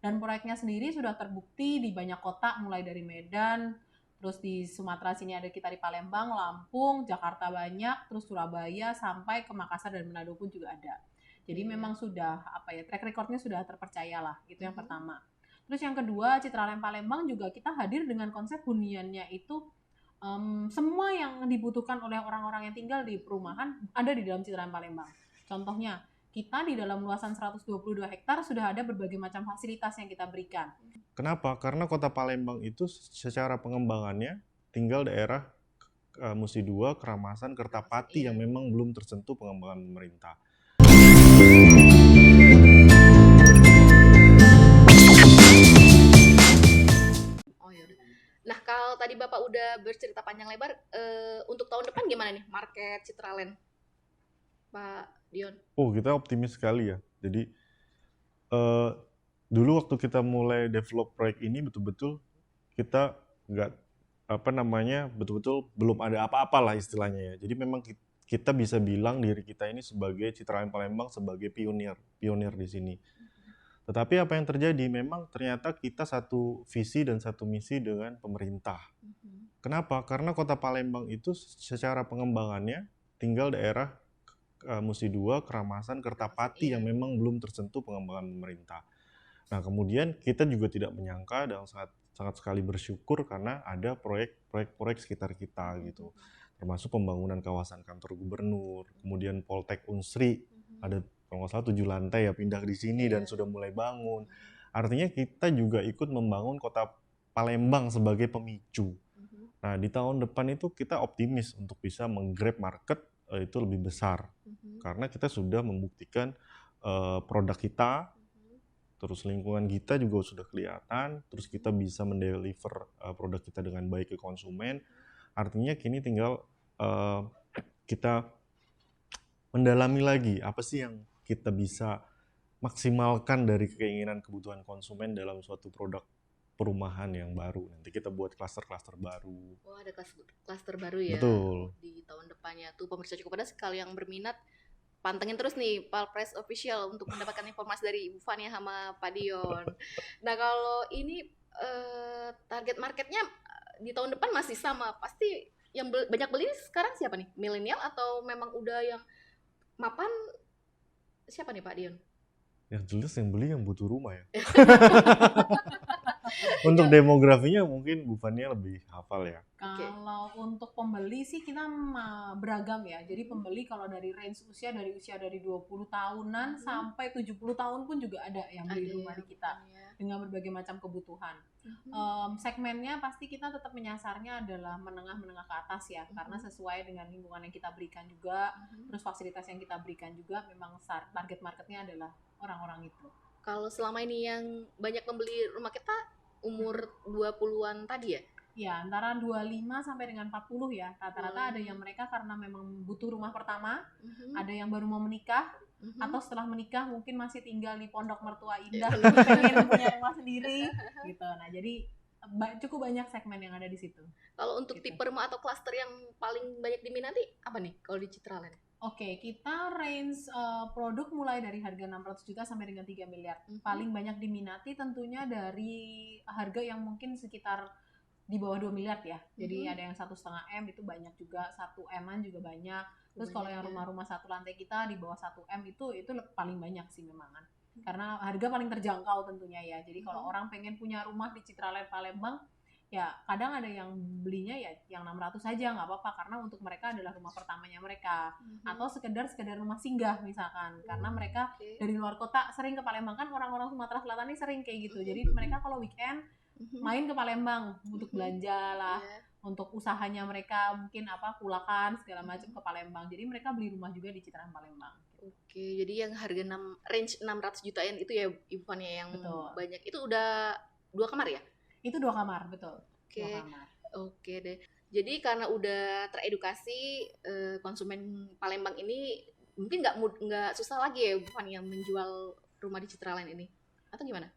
Dan proyeknya sendiri sudah terbukti di banyak kota, mulai dari Medan, terus di Sumatera sini ada kita di Palembang, Lampung, Jakarta banyak, terus Surabaya sampai ke Makassar dan Manado pun juga ada. Jadi memang sudah track recordnya sudah terpercaya lah, itu yang pertama. Terus yang kedua, Citraland Palembang juga kita hadir dengan konsep huniannya itu semua yang dibutuhkan oleh orang-orang yang tinggal di perumahan ada di dalam Citraland Palembang. Contohnya, kita di dalam luasan 122 hektar sudah ada berbagai macam fasilitas yang kita berikan. Kenapa? Karena kota Palembang itu secara pengembangannya tinggal daerah Musi II, Keramasan, Kertapati yang memang belum tersentuh pengembangan pemerintah. Nah, kalau tadi Bapak udah bercerita panjang lebar, untuk tahun depan gimana nih market Citraland, Pak Dion? Oh, kita optimis sekali ya. Jadi, dulu waktu kita mulai develop proyek ini betul-betul kita nggak betul-betul belum ada apa-apa lah istilahnya ya. Jadi memang kita bisa bilang diri kita ini sebagai Citraland Palembang sebagai pionir di sini. Tetapi apa yang terjadi, memang ternyata kita satu visi dan satu misi dengan pemerintah. Kenapa? Karena kota Palembang itu secara pengembangannya tinggal daerah Musi II, Keramasan, Kertapati yang memang belum tersentuh pengembangan pemerintah. Nah, kemudian kita juga tidak menyangka dan sangat sekali bersyukur karena ada proyek sekitar kita gitu. Termasuk pembangunan kawasan kantor gubernur, kemudian Poltek Unsri, ada kalau nggak salah 7 lantai ya pindah di sini dan sudah mulai bangun. Artinya kita juga ikut membangun kota Palembang sebagai pemicu. Nah, di tahun depan itu kita optimis untuk bisa menggrab market itu lebih besar. Karena kita sudah membuktikan produk kita, terus lingkungan kita juga sudah kelihatan, terus kita bisa mendeliver produk kita dengan baik ke konsumen. Artinya kini tinggal kita mendalami lagi apa sih yang kita bisa maksimalkan dari keinginan kebutuhan konsumen dalam suatu produk perumahan yang baru. Nanti kita buat klaster-klaster baru. Oh, ada klaster baru ya. Betul. Di tahun depannya tuh pemirsa cukup ada sekali yang berminat. Pantengin terus nih Palpres Official untuk mendapatkan informasi dari Ibu Fania sama Pak Dion. Nah, kalau ini target marketnya di tahun depan masih sama. Pasti yang banyak beli sekarang siapa nih? Milenial atau memang udah yang mapan? Siapa nih Pak Dion? Yang jelas yang beli yang butuh rumah ya. Untuk demografinya mungkin Bu Fania lebih hafal ya. Kalau untuk pembeli sih kita beragam ya. Jadi pembeli kalau dari range usia dari 20 tahunan sampai 70 tahun pun juga ada yang beli rumah di kita dengan berbagai macam kebutuhan. Segmennya pasti kita tetap menyasarnya adalah menengah ke atas ya, karena sesuai dengan lingkungan yang kita berikan juga, terus fasilitas yang kita berikan juga, memang target marketnya adalah orang-orang itu. Kalau selama ini yang banyak membeli rumah kita umur 20-an tadi ya? Ya, antara 25 sampai dengan 40 ya. Rata-rata ada yang mereka karena memang butuh rumah pertama, ada yang baru mau menikah, atau setelah menikah mungkin masih tinggal di pondok mertua indah, pengen punya rumah sendiri gitu. Nah, jadi cukup banyak segmen yang ada di situ. Kalau untuk tipe rumah atau klaster yang paling banyak diminati apa nih kalau di Citraland? Oke, kita range produk mulai dari harga 600 juta sampai dengan 3 miliar. Paling banyak diminati tentunya dari harga yang mungkin sekitar di bawah 2 miliar ya. Jadi ada yang 1,5 M itu banyak juga, 1 M-an juga banyak. Terus kalau yang rumah-rumah satu lantai kita di bawah 1 M itu paling banyak sih memang kan. Karena harga paling terjangkau tentunya ya. Jadi kalau orang pengen punya rumah di Citraland Palembang, ya kadang ada yang belinya ya yang 600 saja nggak apa-apa, karena untuk mereka adalah rumah pertamanya mereka, atau sekedar rumah singgah misalkan, karena mereka dari luar kota sering ke Palembang, kan orang-orang Sumatera Selatan ini sering kayak gitu, jadi mereka kalau weekend main ke Palembang untuk belanja lah, untuk usahanya mereka mungkin kulakan segala macam ke Palembang, jadi mereka beli rumah juga di Citraland Palembang. Oke, jadi yang harga range 600 jutaan itu ya Ibu Fania yang banyak itu udah 2 kamar ya? Itu 2 kamar, betul. Oke. 2 kamar. Oke deh. Jadi karena udah teredukasi, konsumen Palembang ini mungkin nggak susah lagi ya Bu Fania menjual rumah di Citraland ini, atau gimana?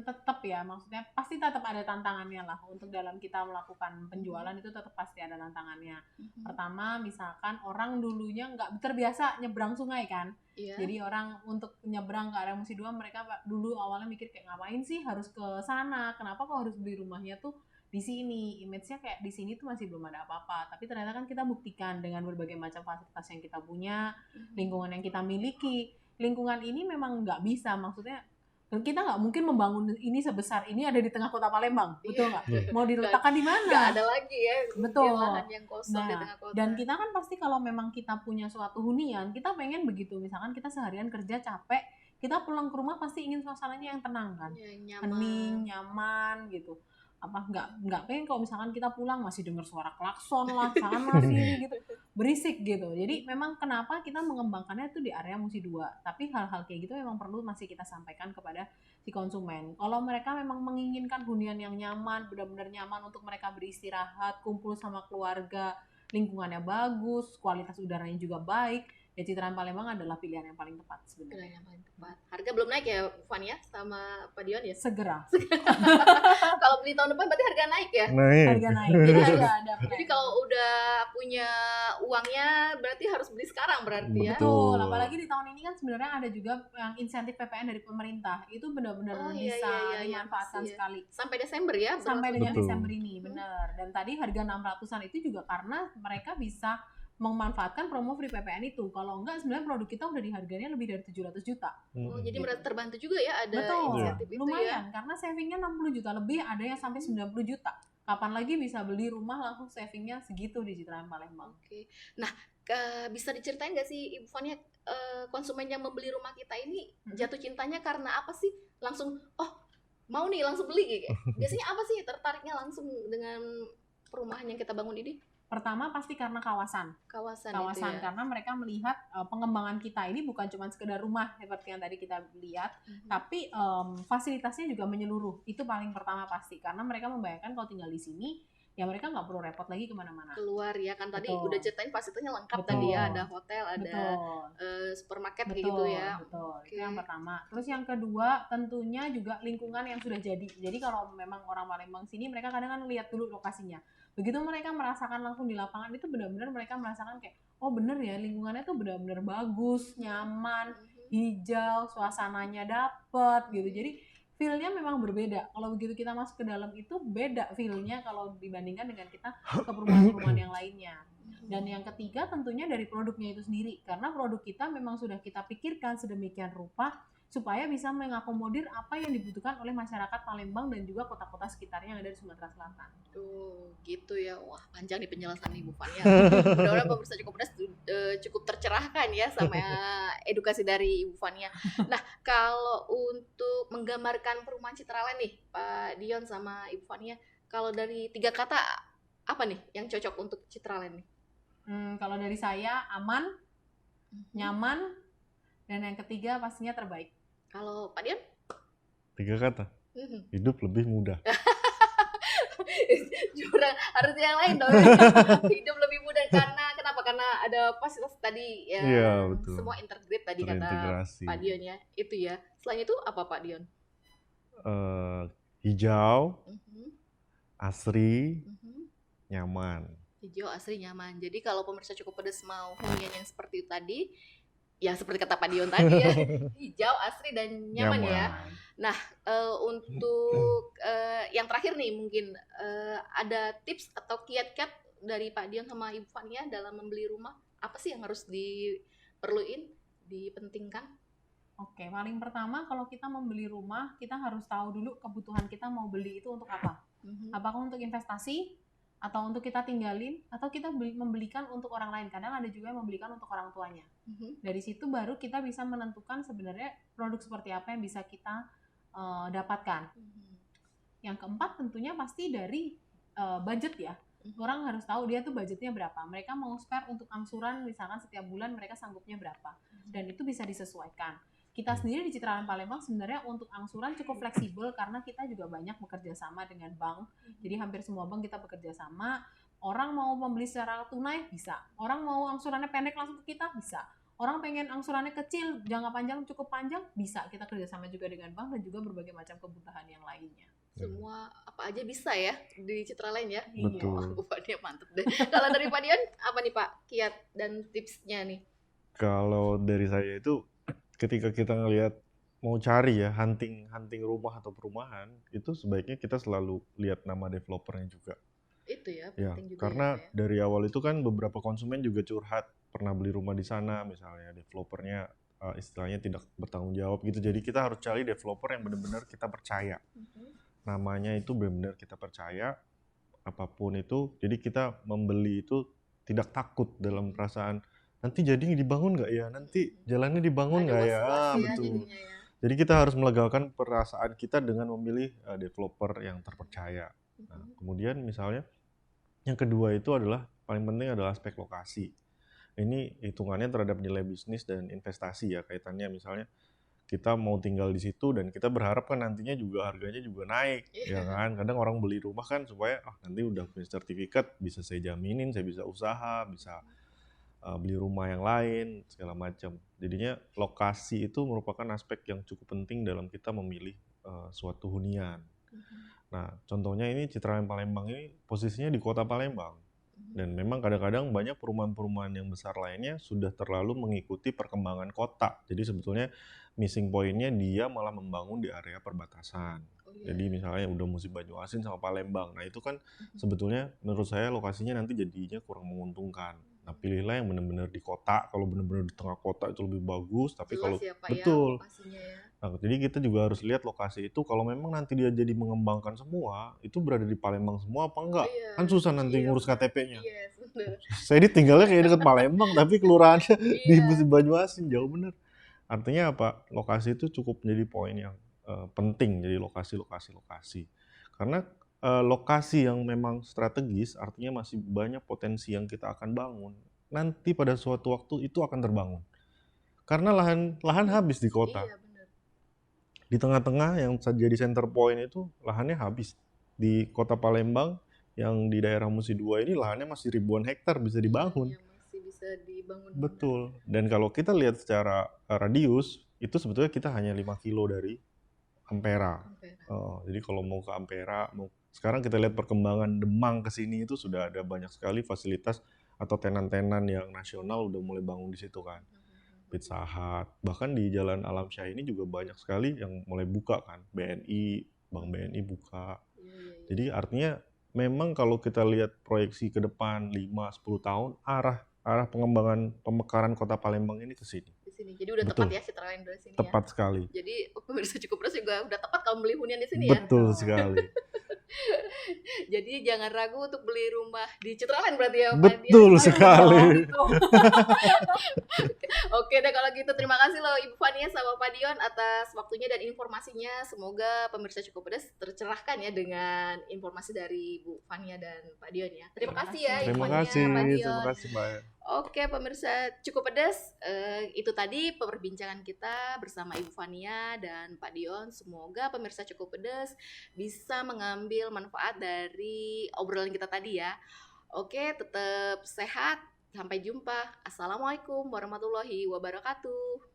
Tetap ya, maksudnya pasti tetap ada tantangannya lah untuk dalam kita melakukan penjualan itu tetap pasti ada tantangannya. Pertama, misalkan orang dulunya nggak terbiasa nyebrang sungai kan, Iya. jadi orang untuk nyebrang ke area Musi 2 mereka dulu awalnya mikir kayak ngapain sih harus ke sana, kenapa kok harus beli rumahnya tuh di sini, image-nya kayak di sini tuh masih belum ada apa-apa. Tapi ternyata kan kita buktikan dengan berbagai macam fasilitas yang kita punya, lingkungan yang kita miliki, lingkungan ini memang nggak bisa, maksudnya kita nggak mungkin membangun ini sebesar ini ada di tengah kota Palembang, betul nggak? Mau diletakkan di Nggak mana? ada lagi ya Betul. lahan yang kosong di Nah, tengah kota. dan kita kan pasti kalau memang kita punya suatu hunian, kita pengen begitu. Misalkan kita seharian kerja capek, kita pulang ke rumah pasti ingin suasananya yang tenang kan, Ya, hening, nyaman gitu. Apa nggak pengen kalau misalkan kita pulang masih dengar suara klakson lah sana sini gitu, berisik gitu. Jadi memang kenapa kita mengembangkannya itu di area Musi 2. Tapi hal-hal kayak gitu memang perlu masih kita sampaikan kepada si konsumen. Kalau mereka memang menginginkan hunian yang nyaman, benar-benar nyaman untuk mereka beristirahat, kumpul sama keluarga, lingkungannya bagus, kualitas udaranya juga baik, ya Citraan Palembang adalah pilihan yang paling tepat sebenarnya. yang paling tepat. Harga belum naik ya, Van ya, sama Pak Dion ya? Segera Kalau beli tahun depan berarti harga naik ya? harga naik. Jadi ada Jadi kalau udah punya uangnya berarti harus beli sekarang berarti ya? betul, apalagi di tahun ini kan sebenarnya ada juga yang insentif PPN dari pemerintah, itu benar-benar bisa dimanfaatkan pasti ya. sekali. Sampai Desember ya? Sampai dengan Betul. Desember ini, benar. Dan tadi harga 600-an itu juga karena mereka bisa memanfaatkan promo free PPN itu. Kalau enggak sebenarnya produk kita udah di harganya lebih dari 700 juta. Oh, jadi Gitu. merasa terbantu juga ya ada Betul, insentif itu ya? lumayan karena savingnya 60 juta lebih, ada yang sampai 90 juta. Kapan lagi bisa beli rumah langsung savingnya segitu di Citraan Palembang? Oke. Nah, bisa diceritain nggak sih Ibu Fania, konsumen yang membeli rumah kita ini jatuh cintanya karena apa sih? Langsung, oh mau nih langsung beli gitu. Biasanya apa sih tertariknya langsung dengan perumahan yang kita bangun ini? Pertama pasti karena kawasan Kawasan itu ya? karena mereka melihat pengembangan kita ini bukan cuma sekedar rumah seperti yang tadi kita lihat, tapi fasilitasnya juga menyeluruh. Itu paling pertama pasti, karena mereka membayangkan kalau tinggal di sini ya mereka nggak perlu repot lagi kemana-mana. Keluar ya kan tadi Betul. udah ceritain fasilitasnya lengkap Betul. tadi ya, ada hotel, ada Betul. supermarket kayak Betul, gitu ya. betul. Oke. Itu yang pertama. Terus yang kedua tentunya juga lingkungan yang sudah jadi. Jadi kalau memang orang Palembang sini mereka kadang kan lihat dulu lokasinya. Begitu mereka merasakan langsung di lapangan itu benar-benar mereka merasakan kayak oh bener ya lingkungannya tuh benar-benar bagus, nyaman, hijau, suasananya dapet gitu. Jadi feel-nya memang berbeda. Kalau begitu kita masuk ke dalam itu beda feel-nya kalau dibandingkan dengan kita ke perumahan-perumahan yang lainnya. Dan yang ketiga tentunya dari produknya itu sendiri, karena produk kita memang sudah kita pikirkan sedemikian rupa supaya bisa mengakomodir apa yang dibutuhkan oleh masyarakat Palembang dan juga kota-kota sekitarnya yang ada di Sumatera Selatan. Tuh, gitu ya. Wah, panjang nih penjelasan Ibu Fania. Mudah-mudahan pemirsa Cukup Pedas cukup tercerahkan ya sama edukasi dari Ibu Fania. Nah, kalau untuk menggambarkan perumahan Citraland nih, Pak Dion sama Ibu Fania, kalau dari 3 kata apa nih yang cocok untuk Citraland nih? Kalau dari saya aman, nyaman, dan yang ketiga pastinya terbaik. Kalau Pak Dion? 3 kata. Hidup lebih mudah. Jurang, harus yang lain dong. Hidup lebih mudah karena kenapa? Karena ada fasilitas tadi ya. Iya, betul. Semua integrate tadi kata Terintegrasi. Pak Dion ya. Itu ya. Selain itu apa Pak Dion? Hijau, asri, nyaman. Hijau, asri, nyaman. Jadi kalau pemirsa Cukup Pedas mau hunian yang seperti itu tadi, ya seperti kata Pak Dion tadi ya, hijau, asri, dan nyaman ya. Untuk yang terakhir nih mungkin ada tips atau kiat-kiat dari Pak Dion sama Ibu Fania dalam membeli rumah. Apa sih yang harus diperluin, dipentingkan? Oke, paling pertama kalau kita membeli rumah, kita harus tahu dulu kebutuhan kita mau beli itu untuk apa. Apakah untuk investasi, atau untuk kita tinggalin, atau kita membelikan untuk orang lain. Kadang ada juga yang membelikan untuk orang tuanya. Dari situ baru kita bisa menentukan sebenarnya produk seperti apa yang bisa kita dapatkan. Yang keempat tentunya pasti dari budget ya. Orang harus tahu dia tuh budgetnya berapa. Mereka mau spare untuk angsuran misalkan setiap bulan mereka sanggupnya berapa. Dan itu bisa disesuaikan. Kita sendiri di Citraan Palembang sebenarnya untuk angsuran cukup fleksibel karena kita juga banyak bekerja sama dengan bank. Jadi hampir semua bank kita bekerja sama. Orang mau membeli secara tunai bisa. Orang mau angsurannya pendek langsung ke kita bisa. orang pengen angsurannya kecil, jangka panjang cukup panjang, bisa kita kerjasama juga dengan bank dan juga berbagai macam kebutuhan yang lainnya. Semua apa aja bisa ya di Citra Lain ya. Betul. Wah, dia mantep deh. Kalau dari Pak Dion apa nih Pak kiat dan tipsnya nih? Kalau dari saya itu ketika kita ngelihat mau cari ya hunting rumah atau perumahan, itu sebaiknya kita selalu lihat nama developernya juga. Itu ya Ya, penting juga karena ya Pak ya. dari awal itu kan beberapa konsumen juga curhat pernah beli rumah di sana, misalnya developernya istilahnya tidak bertanggung jawab gitu. Jadi kita harus cari developer yang benar-benar kita percaya. Namanya itu benar-benar kita percaya, apapun itu. Jadi kita membeli itu tidak takut dalam perasaan nanti jadi dibangun nggak ya, nanti jalannya dibangun Ada nggak ya. was-was ya Betul. jadinya ya. Jadi kita harus melegakan perasaan kita dengan memilih developer yang terpercaya. Nah, kemudian misalnya yang kedua itu adalah paling penting adalah aspek lokasi. Ini hitungannya terhadap nilai bisnis dan investasi ya, kaitannya misalnya kita mau tinggal di situ dan kita berharap kan nantinya juga harganya juga naik, ya kan? Kadang orang beli rumah kan supaya nanti udah punya sertifikat bisa saya jaminin, saya bisa usaha, bisa beli rumah yang lain segala macam. Jadinya lokasi itu merupakan aspek yang cukup penting dalam kita memilih suatu hunian. Nah, contohnya ini Citra Lain Palembang ini posisinya di kota Palembang. Dan memang kadang-kadang banyak perumahan-perumahan yang besar lainnya sudah terlalu mengikuti perkembangan kota. Jadi sebetulnya missing point-nya dia malah membangun di area perbatasan. Jadi misalnya udah Musi Banyuasin sama Palembang. Nah itu kan sebetulnya menurut saya lokasinya nanti jadinya kurang menguntungkan. Nah pilihlah yang benar-benar di kota. Kalau benar-benar di tengah kota itu lebih bagus. Tapi kalau Jelas ya Pak betul. ya lokasinya ya. Nah, jadi kita juga harus lihat lokasi itu kalau memang nanti dia jadi mengembangkan semua, itu berada di Palembang semua apa enggak? Iya, Kan susah nanti iya, ngurus benar. KTP-nya. Yes, benar. Saya tinggalnya kayak deket Palembang tapi kelurahannya di Iya. Musi Banyuasin, jauh bener. Artinya apa? Lokasi itu cukup menjadi poin yang penting, jadi lokasi. Karena lokasi yang memang strategis artinya masih banyak potensi yang kita akan bangun. Nanti pada suatu waktu itu akan terbangun. Karena lahan habis di kota. Iya, benar. Di tengah-tengah yang jadi center point itu lahannya habis. Di kota Palembang yang di daerah Musi 2 ini lahannya masih ribuan hektar bisa dibangun. Iya, masih bisa dibangun. Betul. Dan kalau kita lihat secara radius, itu sebetulnya kita hanya 5 kilo dari Ampera. Jadi kalau mau ke Ampera, sekarang kita lihat perkembangan Demang ke sini itu sudah ada banyak sekali fasilitas atau tenan-tenan yang nasional udah mulai bangun di situ kan. Pizza Hut, bahkan di Jalan Alam Syah ini juga banyak sekali yang mulai buka kan, BNI, Bank BNI buka. Jadi artinya memang kalau kita lihat proyeksi ke depan 5-10 tahun arah pengembangan pemekaran kota Palembang ini ke sini. Di sini. Jadi udah Betul. tepat ya Citra Lain dari sini Tepat ya. sekali. Jadi pemirsa Cukup Pedas juga udah tepat kalau beli hunian di sini ya. Betul sekali. Jadi jangan ragu untuk beli rumah di Citra Lain berarti ya Pak Betul Dian. sekali. Oke deh kalau gitu terima kasih loh Ibu Fania sama Pak Dion atas waktunya dan informasinya. Semoga pemirsa Cukup Pedas tercerahkan ya dengan informasi dari Bu Fania dan Pak Dion ya. Terima kasih ya Ibu Terima Fania, kasih, Pak Dion. terima kasih Mbak. Oke pemirsa Cukup Pedas, itu tadi perbincangan kita bersama Ibu Fania dan Pak Dion. Semoga pemirsa Cukup Pedas bisa mengambil manfaat dari obrolan kita tadi ya. Oke, tetap sehat. Sampai jumpa. Assalamualaikum warahmatullahi wabarakatuh.